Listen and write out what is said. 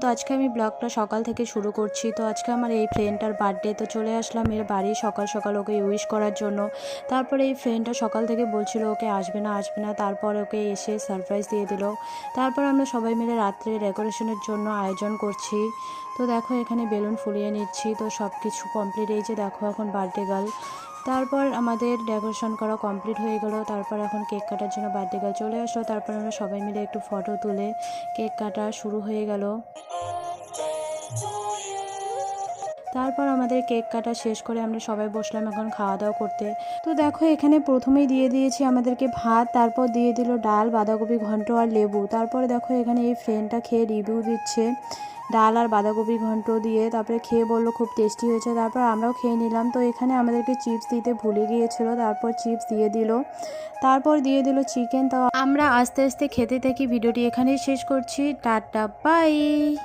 তো আজকে আমি ব্লগটা সকাল থেকে শুরু করছি। তো আজকে আমার এই ফ্রেন্ডটার বার্থডে, তো চলে আসলাম এর বাড়ি সকাল সকাল ওকে উইশ করার জন্য। তারপরে এই ফ্রেন্ডটা সকাল থেকে বলছিল ওকে আসবে না আসবে না, তারপর ওকে এসে সারপ্রাইজ দিয়ে দিল। তারপর আমরা সবাই মিলে রাত্রে ডেকোরেশনের জন্য আয়োজন করছি। তো দেখো এখানে বেলুন ফুলিয়ে নিচ্ছি, তো সব কিছু কমপ্লিট। এই যে দেখো এখন বার্থডে গার্ল। তারপর আমাদের ডেকোরেশন করা কমপ্লিট হয়ে গেল। তারপর এখন কেক কাটার জন্য বার্থডে গার্ল চলে আসলো। তারপর আমরা সবাই মিলে একটু ফটো তুলে কেক কাটা শুরু হয়ে গেল। তারপর আমাদের কেক কাটা শেষ করে আমরা সবাই বসলাম এখন খাওয়া দাওয়া করতে। তো দেখো এখানে প্রথমেই দিয়ে দিয়েছি আমাদেরকে ভাত, তারপর দিয়ে দিল ডাল, বাঁধাকপি ঘন্ট আর লেবু। তারপরে দেখো এখানে এই ফ্রেন্ডটা খেয়ে রিভিউ দিচ্ছে ডাল আর বাঁধাকপি ঘন্ট দিয়ে। তারপরে খেয়ে বললো খুব টেস্টি হয়েছে। তারপর আমরাও খেয়ে নিলাম। তো এখানে আমাদেরকে চিপস দিতে ভুলে গিয়েছিল, তারপর চিপস দিয়ে দিল। তারপর দিয়ে দিল চিকেন। তো আমরা আস্তে আস্তে খেতে থাকি। ভিডিওটি এখানেই শেষ করছি। Tata bye.